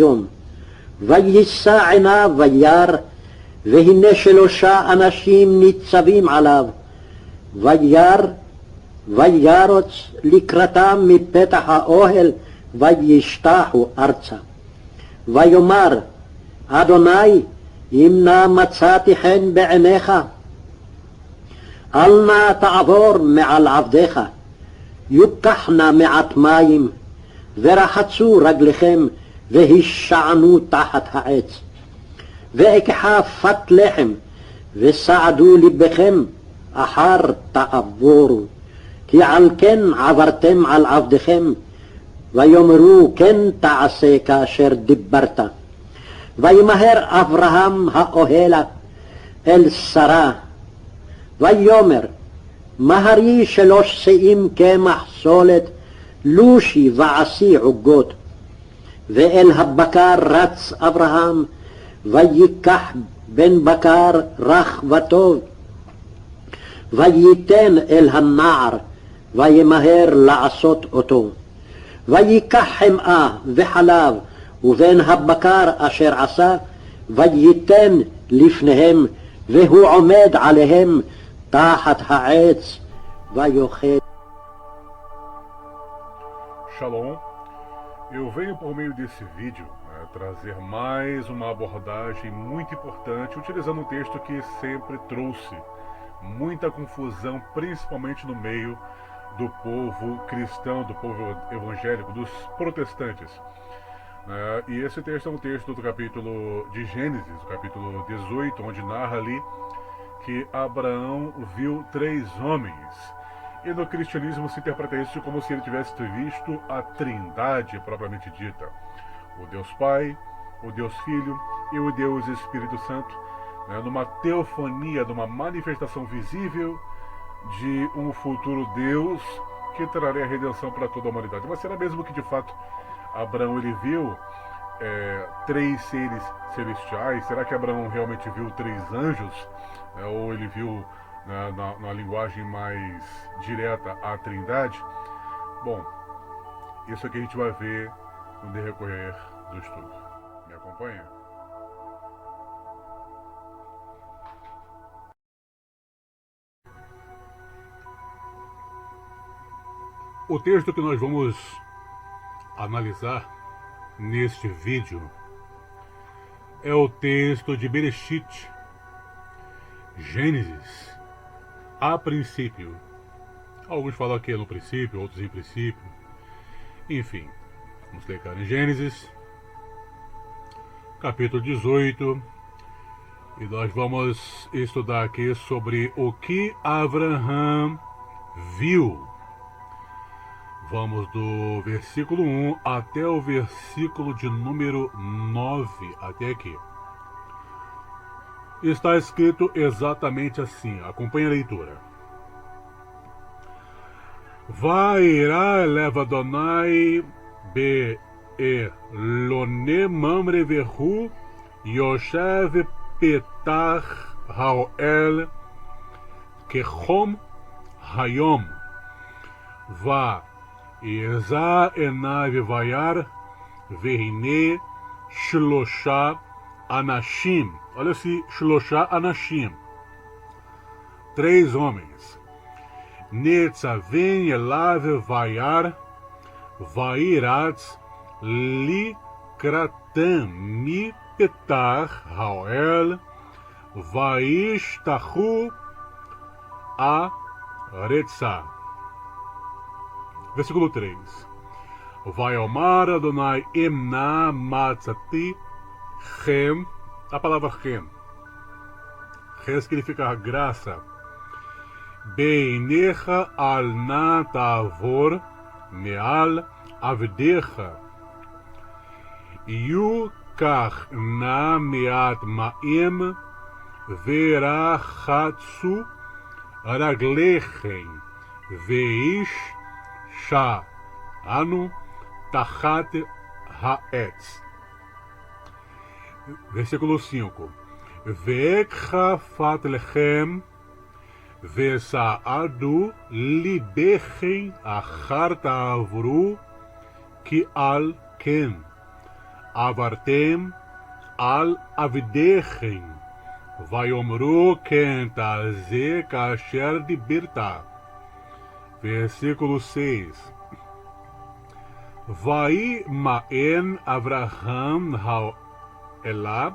יום. ויישא עיניו וירא, והנה 3 אנשים ניצבים עליו. וירוץ לקראתם מפתח האוהל, וישתחו ארצה. ויאמר, אדוני, אם נא מצאתי חן בעיניך, אל נא תעבור מעל עבדיך, יוקח נא מעט מים, ורחצו רגליכם, והישענו תחת העץ. ואקחה פת לחם, וסעדו לבכם, אחר תעבורו, כי על כן עברתם על עבדיכם, ויאמרו כן תעשה כאשר דיברת. וימהר אברהם האוהלה אל שרה, ויאמר, מהרי 3 שאים קמח סולת, לושי ועשי עוגות. ואל הבקר רץ אברהם, ויקח בן בקר רך וטוב, וייתן אל הנער, וימהר לעשות אותו. ויקח חמאה וחלב, ובן הבקר אשר עשה, וייתן לפניהם, והוא עומד עליהם תחת העץ, ויאכל. Shalom, eu venho por meio desse vídeo trazer mais uma abordagem muito importante, utilizando um texto que sempre trouxe muita confusão, principalmente no meio do povo cristão, do povo evangélico, dos protestantes. E esse texto é um texto do capítulo de Gênesis, o capítulo 18, onde narra ali que Abraão viu 3 homens. E no cristianismo se interpreta isso como se ele tivesse visto a Trindade propriamente dita. O Deus Pai, o Deus Filho e o Deus Espírito Santo, numa teofania, numa manifestação visível de um futuro Deus que traria a redenção para toda a humanidade. Mas será mesmo que de fato Abraão ele viu 3 seres celestiais? Será que Abraão realmente viu 3 anjos? Ou ele viu na linguagem mais direta a Trindade? Bom, isso aqui a gente vai ver no decorrer do estudo. Me acompanha? O texto que nós vamos analisar neste vídeo é o texto de Bereshit, Gênesis, a princípio. Alguns falam que é no princípio, outros em princípio. Enfim, vamos clicar em Gênesis, capítulo 18, e nós vamos estudar aqui sobre o que Abraham viu. Vamos do versículo 1 até o versículo de número 9, até aqui. Está escrito exatamente assim, acompanhe a leitura. Vairá eleva Adonai be elone mamre vehu yoshev petach haoel kechom hayom va Eza enav vayar vehine shlosha anashim. Olha-se, shlosha anashim. 3 homens. Netzaven elav vayar vairatz li kratam mi petach haoel vaishtachu a retza. Versículo 3. Vai omar Adonai emna matzati chem. A palavra chem. Chem significa graça. Beinecha al na tavor meal avdecha. Yukach na meat maim verachatsu raglechem veish Anu Tachat Haetz. Versículo 5. Vekha Fat Lechem Vesaadu Libechem Achar Tavru Ki Al Ken Avartem al avidechem, vayomru kentaze kasher dibirta. Versículo 6. Vai ma'en Avraham ha'elah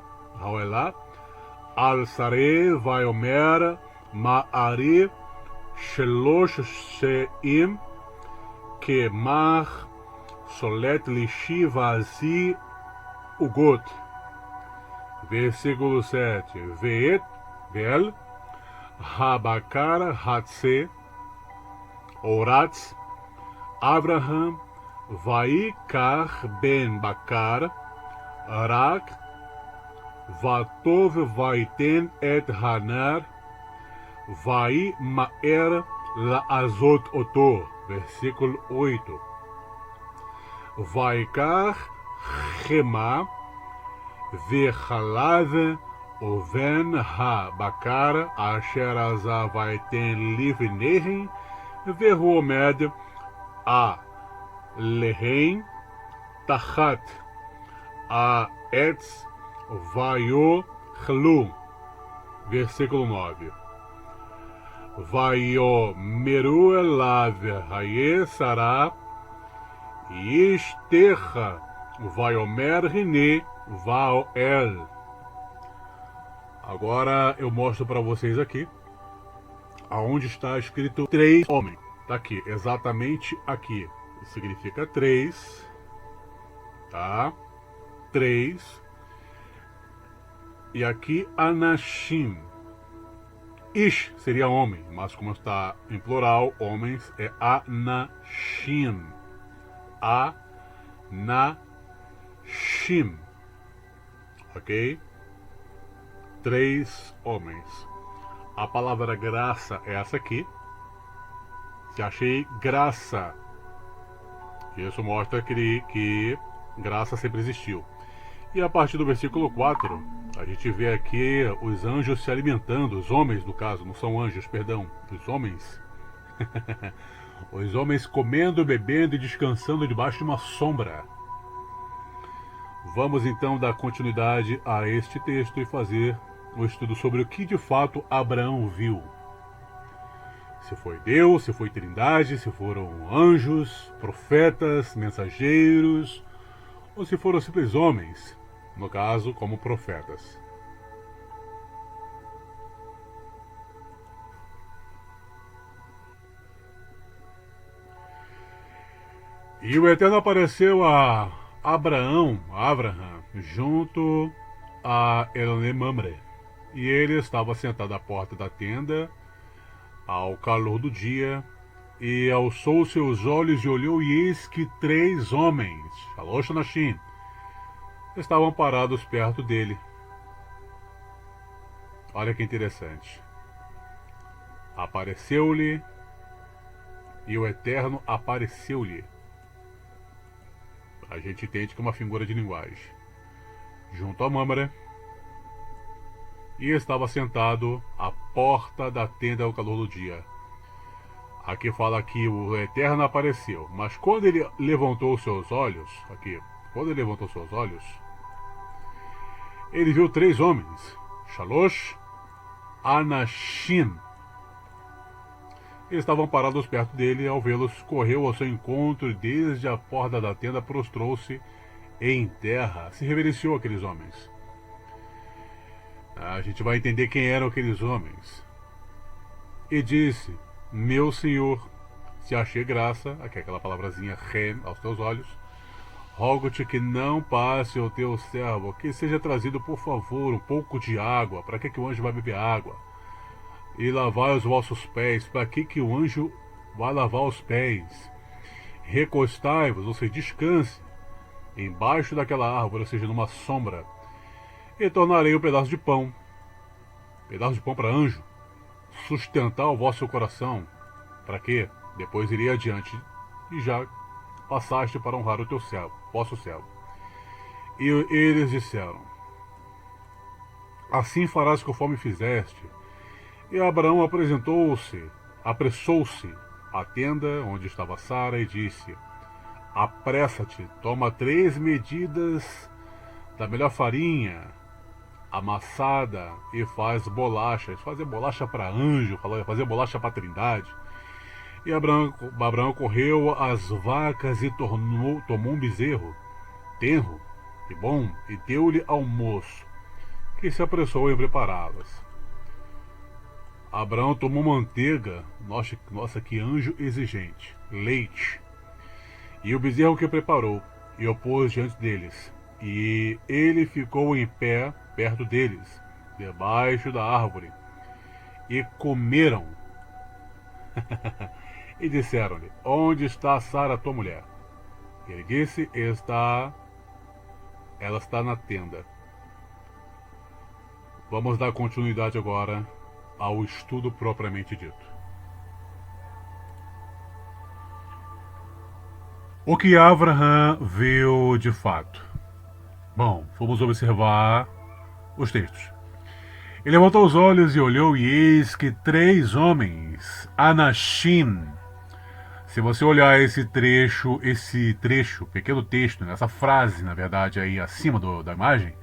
al sare vayomer ma'ari shelosh she'im kemach solet lishi vazi ugot. Versículo 7. Vel habakar hatse oratz Avraham Vaikar ben Bakar Rak Vatov Vaiten et Hanar Vai Maer la Azot Oto. Versículo 8. Vaikar Chema Vechalav Oven Ha Bakar Asher Azah Vaiten Livnehem Vehomed A Lehem Tachat a Etz Vaio Chlum. Versículo 9. Vaio Meru Elav Haye Sará Yishterra Vaiomer Rine Vaoel. Agora eu mostro para vocês aqui aonde está escrito 3 homens. Está aqui, exatamente aqui. Significa 3, tá? 3. E aqui Anashim. Ish seria homem, mas como está em plural, homens, é Anashim. Anashim. Ok? 3 homens. A palavra graça é essa aqui. Se achei graça, isso mostra que graça sempre existiu. E a partir do versículo 4, a gente vê aqui os anjos se alimentando, os homens no caso, não são anjos, perdão, os homens. Os homens comendo, bebendo e descansando debaixo de uma sombra. Vamos então dar continuidade a este texto e fazer um estudo sobre o que de fato Abraão viu. Se foi Deus, se foi Trindade, se foram anjos, profetas, mensageiros, ou se foram simples homens, no caso, como profetas. E o Eterno apareceu a Abraham, junto a Elane Mamre, e ele estava sentado à porta da tenda, ao calor do dia, e alçou seus olhos e olhou, e eis que 3 homens, Shalosh Anashim, estavam parados perto dele. Olha que interessante. Apareceu-lhe, e o Eterno apareceu-lhe. A gente entende que é uma figura de linguagem. Junto a Mamre, e estava sentado à porta da tenda ao calor do dia. Aqui fala que o Eterno apareceu, mas quando ele levantou seus olhos, ele viu 3 homens, Shalosh Anashim. Eles estavam parados perto dele, e ao vê-los, correu ao seu encontro e desde a porta da tenda prostrou-se em terra, se reverenciou aqueles homens. A gente vai entender quem eram aqueles homens. E disse: meu Senhor, se achei graça, aqui é aquela palavrazinha ren, aos teus olhos, rogo-te que não passe o teu servo, que seja trazido, por favor, um pouco de água. Para que o anjo vai beber água? E lavar os vossos pés. Para que o anjo vai lavar os pés? Recostai-vos, ou seja, descanse, embaixo daquela árvore, ou seja, numa sombra. E tornarei um pedaço de pão para anjo, sustentar o vosso coração, para que depois irei adiante, e já passaste para honrar o teu servo, vosso servo. E eles disseram: assim farás conforme fizeste. E Abraão apressou-se à tenda onde estava Sara e disse: apressa-te, toma 3 medidas da melhor farinha amassada e faz bolachas. Fazer bolacha para anjo, fazer bolacha para trindade. E Abraão correu às vacas e tomou um bezerro, tenro e bom, e deu-lhe ao moço, que se apressou em prepará-las. Abraão tomou manteiga, nossa, que anjo exigente, leite, e o bezerro que preparou, e o pôs diante deles. E ele ficou em pé perto deles, debaixo da árvore, e comeram. E disseram-lhe: onde está Sara, tua mulher? Ele disse: ela está na tenda. Vamos dar continuidade agora ao estudo propriamente dito. O que Abraham viu de fato? Bom, vamos observar os textos. Ele levantou os olhos e olhou, e eis que 3 homens, Anashim. Se você olhar esse trecho, pequeno texto, essa frase, na verdade, aí acima da imagem,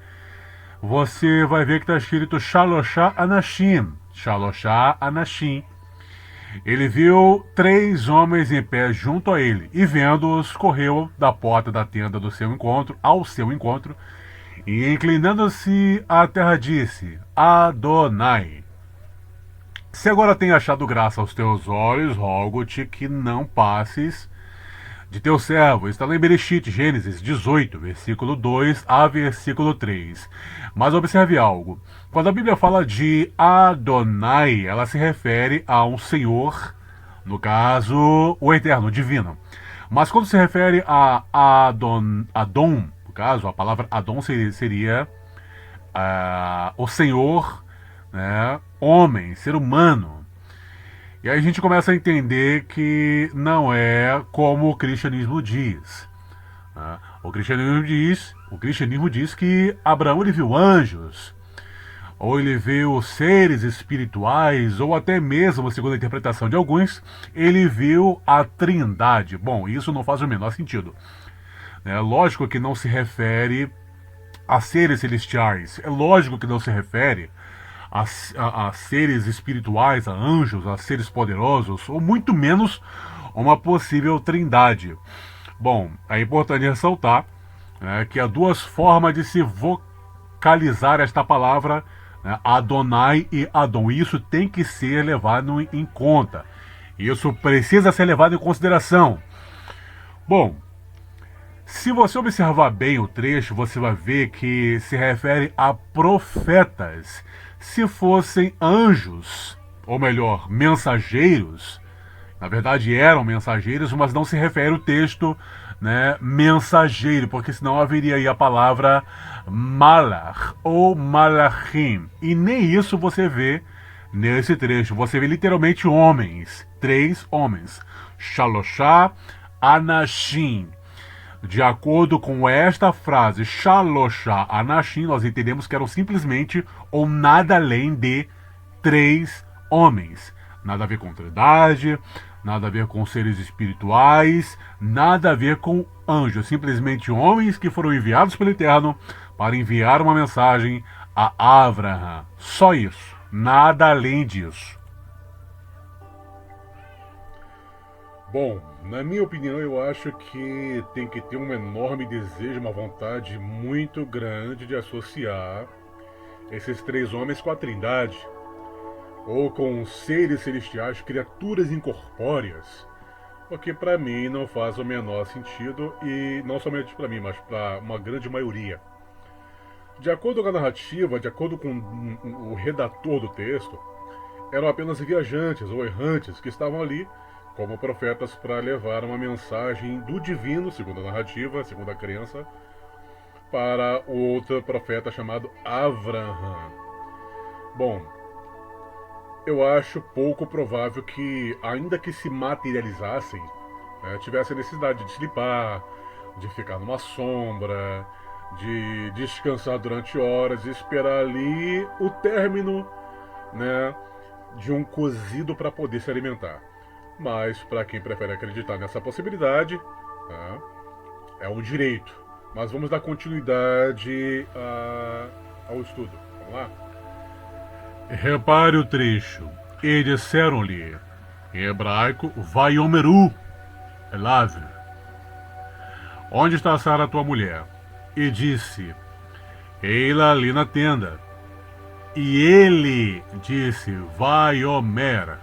você vai ver que está escrito Shaloshá Anashim. Shaloshá Anashim. Ele viu 3 homens em pé junto a ele, e vendo-os, correu da porta da tenda do seu encontro, ao seu encontro, e inclinando-se à terra disse: Adonai, se agora tenho achado graça aos teus olhos, rogo-te que não passes de teu servo. Está lá em Bereshit, Gênesis 18, versículo 2 a versículo 3. Mas observe algo. Quando a Bíblia fala de Adonai, ela se refere a um Senhor, no caso, o Eterno, o Divino. Mas quando se refere a Adon, no caso, a palavra Adon seria o Senhor, né, homem, ser humano. E aí a gente começa a entender que não é como o cristianismo diz. Né? O cristianismo diz que Abraão ele viu anjos, ou ele viu seres espirituais, ou até mesmo, segundo a interpretação de alguns, ele viu a Trindade. Bom, isso não faz o menor sentido. É lógico que não se refere a seres celestiais. É lógico que não se refere a seres espirituais, a anjos, a seres poderosos, ou muito menos uma possível trindade. Bom, é importante ressaltar que há 2 formas de se vocalizar esta palavra, né, Adonai e Adon. Isso tem que ser levado em conta. Isso precisa ser levado em consideração. Bom, se você observar bem o trecho, você vai ver que se refere a profetas. Se fossem anjos, ou melhor, mensageiros, na verdade eram mensageiros, mas não se refere o texto, né, mensageiro, porque senão haveria aí a palavra malach ou malachim. E nem isso você vê nesse trecho. Você vê literalmente homens, 3 homens. Shaloshá Anashim. De acordo com esta frase, Shaloshá Anashim, nós entendemos que eram simplesmente ou nada além de 3 homens. Nada a ver com trindade, nada a ver com seres espirituais, nada a ver com anjos. Simplesmente homens que foram enviados pelo Eterno para enviar uma mensagem a Abraham. Só isso, nada além disso. Bom, na minha opinião, eu acho que tem que ter um enorme desejo, uma vontade muito grande de associar esses 3 homens com a Trindade, ou com seres celestiais, criaturas incorpóreas, porque para mim não faz o menor sentido, e não somente para mim, mas para uma grande maioria. De acordo com a narrativa, de acordo com o redator do texto, eram apenas viajantes ou errantes que estavam ali como profetas para levar uma mensagem do divino, segundo a narrativa, segundo a crença, para o outro profeta chamado Abraham. Bom, eu acho pouco provável que, ainda que se materializassem, tivesse a necessidade de slipar, de ficar numa sombra, de descansar durante horas e esperar ali o término, né, de um cozido para poder se alimentar. Mas, para quem prefere acreditar nessa possibilidade, é um direito. Mas vamos dar continuidade ao estudo. Vamos lá? Repare o trecho. E disseram-lhe, em hebraico, Vaiomeru, Elav, onde está Sara, tua mulher? E disse, ei-la ali na tenda. E ele disse, Vaiomer,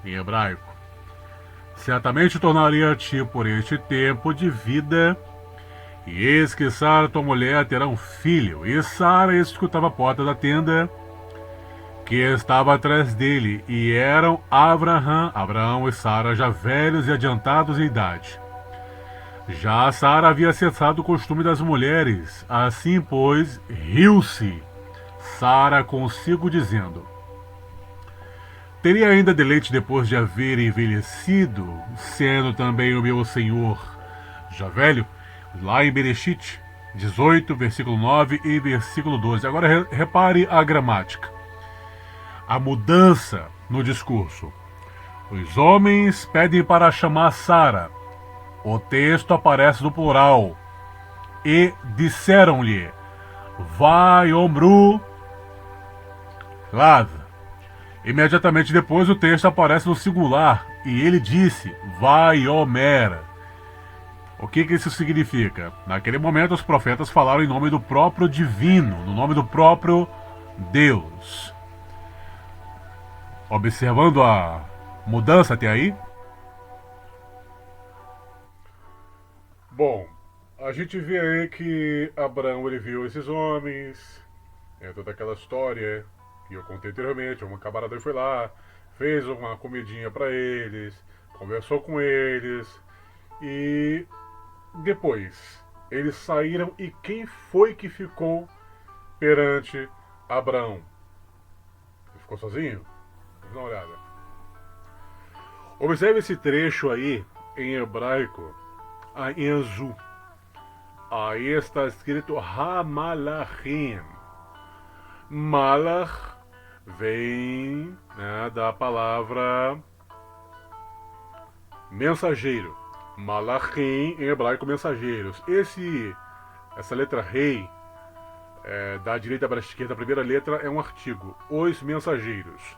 em hebraico, certamente tornaria a ti por este tempo de vida, e eis que Sara, tua mulher, terá um filho. E Sara escutava a porta da tenda, que estava atrás dele, e eram Abraão e Sara já velhos e adiantados em idade. Já Sara havia cessado o costume das mulheres, assim, pois, riu-se Sara consigo, dizendo, teria ainda deleite depois de haver envelhecido, sendo também o meu senhor já velho? Lá em Bereshit 18, versículo 9 e versículo 12. Agora repare a gramática. A mudança no discurso. Os homens pedem para chamar Sara. O texto aparece no plural. E disseram-lhe, Vaiomeru Lav. Imediatamente depois o texto aparece no singular. E ele disse, Vaiomer. O que isso significa? Naquele momento os profetas falaram em nome do próprio divino, no nome do próprio Deus. Observando a mudança até aí? Bom, a gente vê aí que Abraão ele viu esses homens, toda aquela história que eu contei anteriormente. Uma camarada foi lá, fez uma comidinha para eles, conversou com eles e depois eles saíram. E quem foi que ficou perante Abraão? Ele ficou sozinho? Vamos dar uma olhada. Observe esse trecho aí em hebraico, em azul. Aí está escrito Hamalachim. Malach vem da palavra mensageiro. Malachim em hebraico, mensageiros. Essa letra rei, da direita para a esquerda, a primeira letra é um artigo. Os mensageiros.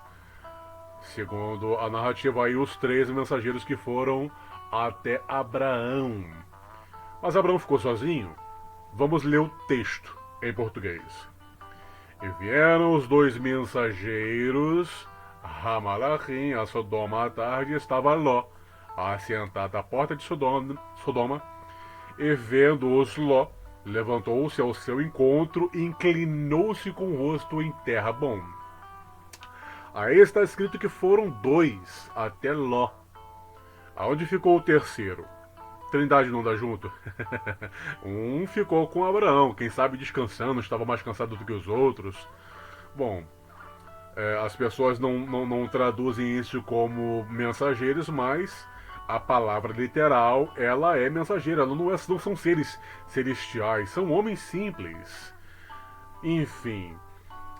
Segundo a narrativa aí, os 3 mensageiros que foram até Abraão. Mas Abraão ficou sozinho? Vamos ler o texto em português. E vieram os 2 mensageiros a Malachim, a Sodoma à tarde, estava Ló, assentado à porta de Sodoma, e vendo-os Ló, levantou-se ao seu encontro e inclinou-se com o rosto em terra. Bom, aí está escrito que foram 2 até Ló. Aonde ficou o terceiro? Trindade não dá junto? Um ficou com Abraão, quem sabe descansando, estava mais cansado do que os outros. Bom, as pessoas não traduzem isso como mensageiros, mas a palavra literal, ela é mensageira, não são seres celestiais, são homens simples. Enfim,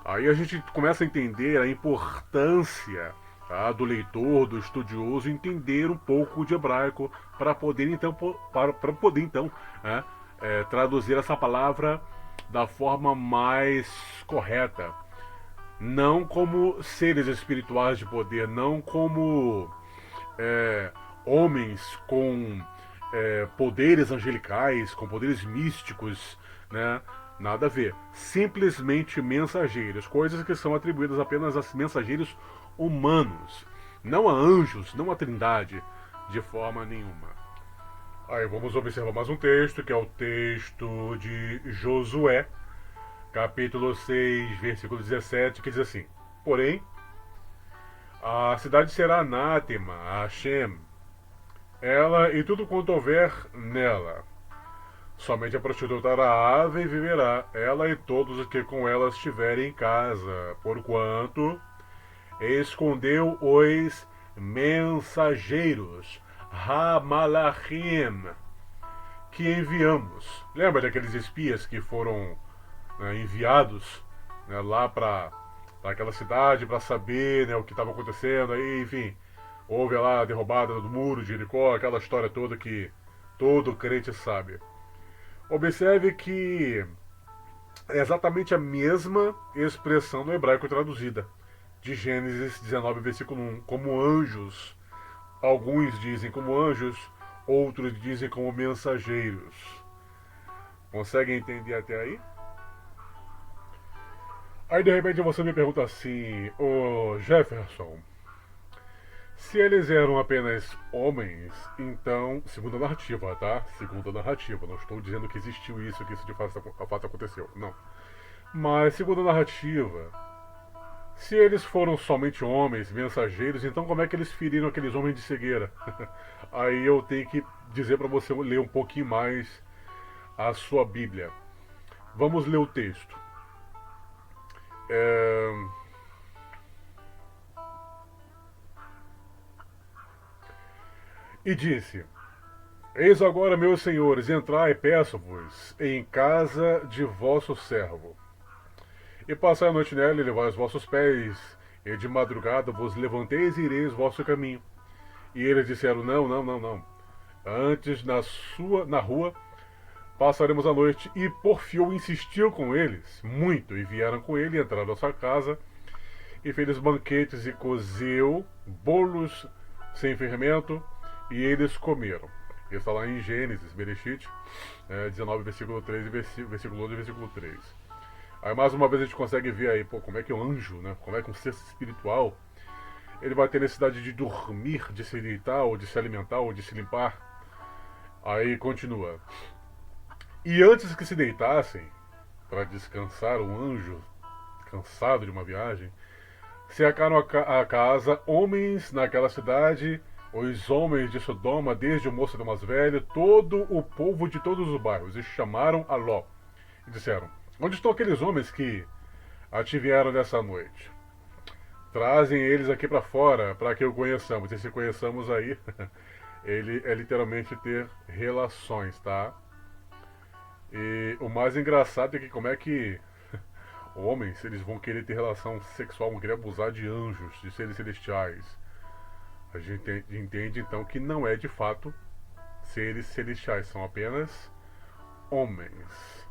aí a gente começa a entender a importância do leitor, do estudioso, entender um pouco de hebraico para poder então, traduzir essa palavra da forma mais correta. Não como seres espirituais de poder, não como homens com poderes angelicais, com poderes místicos, né? Nada a ver. Simplesmente mensageiros, coisas que são atribuídas apenas a mensageiros humanos, não a anjos, não a trindade, de forma nenhuma. Aí vamos observar mais um texto, que é o texto de Josué, capítulo 6, versículo 17, que diz assim: porém, a cidade será anátema a Hashem, ela e tudo quanto houver nela. Somente a prostituta Raabe viverá, ela e todos os que com ela estiverem em casa, porquanto escondeu os mensageiros, Hamalachim, que enviamos. Lembra daqueles espias que foram enviados lá para aquela cidade para saber o que estava acontecendo? Aí, enfim, houve lá a derrubada do muro de Jericó, aquela história toda que todo crente sabe. Observe que é exatamente a mesma expressão no hebraico traduzida, de Gênesis 19, versículo 1, como anjos. Alguns dizem como anjos, outros dizem como mensageiros. Conseguem entender até aí? Aí de repente você me pergunta assim, ô Jefferson, se eles eram apenas homens, então, segundo a narrativa, tá? Segundo a narrativa, não estou dizendo que existiu isso, que isso de fato aconteceu, não. Mas, segundo a narrativa, se eles foram somente homens, mensageiros, então como é que eles feriram aqueles homens de cegueira? Aí eu tenho que dizer para você ler um pouquinho mais a sua Bíblia. Vamos ler o texto. E disse: Eis agora, meus senhores, entrai, peço-vos, em casa de vosso servo. E passai a noite nela, e levai os vossos pés, e de madrugada vos levanteis e ireis vosso caminho. E eles disseram: Não, não, não, não. Antes na rua passaremos a noite. E Porfio insistiu com eles muito, e vieram com ele, entraram na sua casa, e fez banquetes e cozeu bolos sem fermento, e eles comeram. Isso está lá em Gênesis, Bereshit, 19, versículo 3, versículo 11 e versículo 3. Aí mais uma vez a gente consegue ver aí, como é que um anjo, né? Como é que um ser espiritual, ele vai ter necessidade de dormir, de se deitar, ou de se alimentar, ou de se limpar. Aí continua. E antes que se deitassem, para descansar, um anjo, cansado de uma viagem, cercaram a casa homens naquela cidade, os homens de Sodoma, desde o moço até o mais velho, todo o povo de todos os bairros, e chamaram a Ló. E disseram: Onde estão aqueles homens que ativeram nessa noite? Trazem eles aqui para fora, para que o conheçamos. E se conheçamos aí, ele é literalmente ter relações, tá? E o mais engraçado é que como é que homens, eles vão querer ter relação sexual, vão querer abusar de anjos, de seres celestiais. A gente entende então que não é de fato seres celestiais, são apenas homens.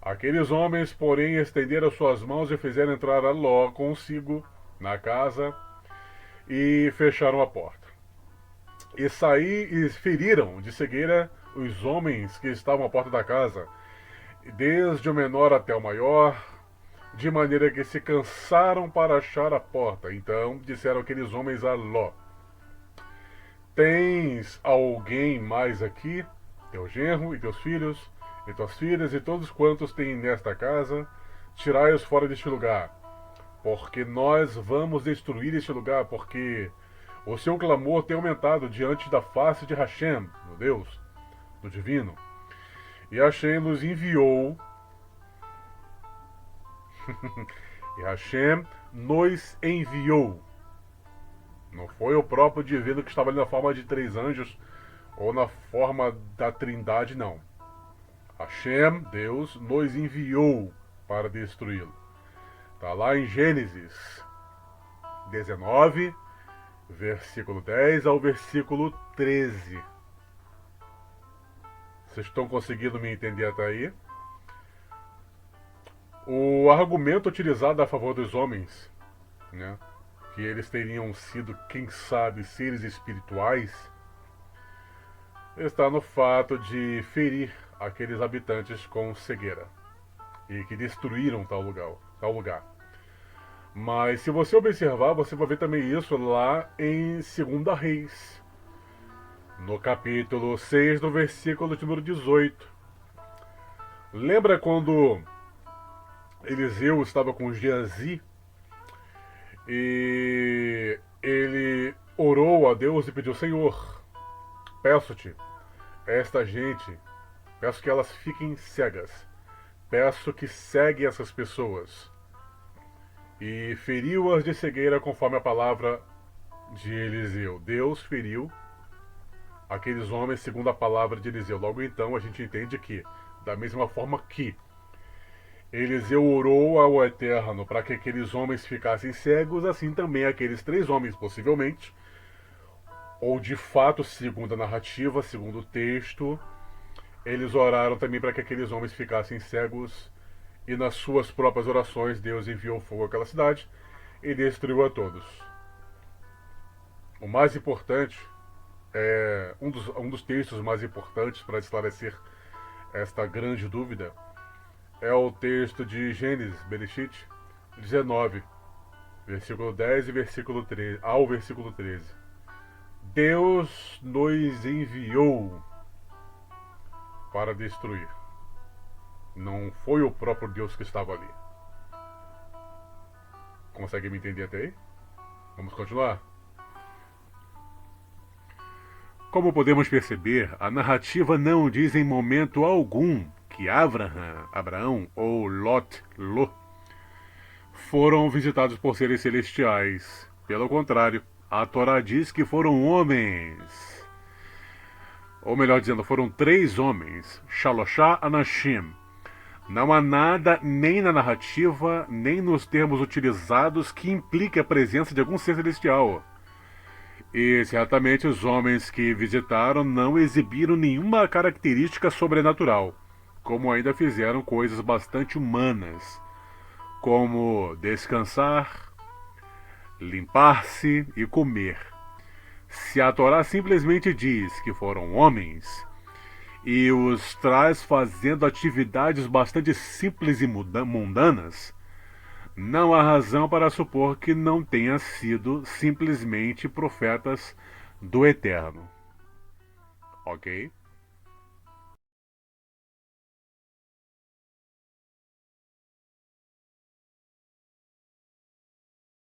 Aqueles homens, porém, estenderam suas mãos e fizeram entrar a Ló consigo na casa e fecharam a porta. E feriram de cegueira os homens que estavam à porta da casa, desde o menor até o maior, de maneira que se cansaram para achar a porta. Então disseram aqueles homens a Ló: Tens alguém mais aqui? Teu genro e teus filhos, e tuas filhas, e todos quantos têm nesta casa, tirai-os fora deste lugar, porque nós vamos destruir este lugar, porque o seu clamor tem aumentado diante da face de Hashem, do Deus, do Divino. E Hashem nos enviou e Hashem nos enviou. Não foi o próprio Divino que estava ali na forma de 3 anjos ou na forma da Trindade, não. Hashem, Deus, nos enviou para destruí-lo. Está lá em Gênesis 19, versículo 10 ao versículo 13. Vocês estão conseguindo me entender até aí? O argumento utilizado a favor dos homens, né, que eles teriam sido, quem sabe, seres espirituais, está no fato de ferir aqueles habitantes com cegueira e que destruíram tal lugar. Mas se você observar, você vai ver também isso lá em 2 Reis, no capítulo 6, no versículo de número 18. Lembra quando Eliseu estava com Geazi e ele orou a Deus e pediu: Senhor, peço-te, esta gente, peço que elas fiquem cegas, peço que cegue essas pessoas. E feriu-as de cegueira conforme a palavra de Eliseu. Deus feriu aqueles homens segundo a palavra de Eliseu. Logo então a gente entende que, da mesma forma que Eliseu orou ao Eterno para que aqueles homens ficassem cegos, assim também aqueles 3 homens, possivelmente, ou de fato, segundo a narrativa, segundo o texto, eles oraram também para que aqueles homens ficassem cegos, e nas suas próprias orações Deus enviou fogo àquela cidade e destruiu a todos. O mais importante, um dos textos mais importantes para esclarecer esta grande dúvida, é o texto de Gênesis, Bereshit 19, versículo 10 e versículo 13, ao versículo 13. Deus nos enviou para destruir. Não foi o próprio Deus que estava ali. Consegue me entender até aí? Vamos continuar? Como podemos perceber, a narrativa não diz em momento algum que Abraão ou Lot, foram visitados por seres celestiais. Pelo contrário, a Torá diz que foram homens. Ou melhor dizendo, foram 3 homens. Shaloshá Anashim. Não há nada, nem na narrativa, nem nos termos utilizados, que implique a presença de algum ser celestial. E certamente os homens que visitaram não exibiram nenhuma característica sobrenatural, como ainda fizeram coisas bastante humanas, como descansar, limpar-se e comer. Se a Torá simplesmente diz que foram homens e os traz fazendo atividades bastante simples e mundanas, não há razão para supor que não tenham sido simplesmente profetas do Eterno. Ok?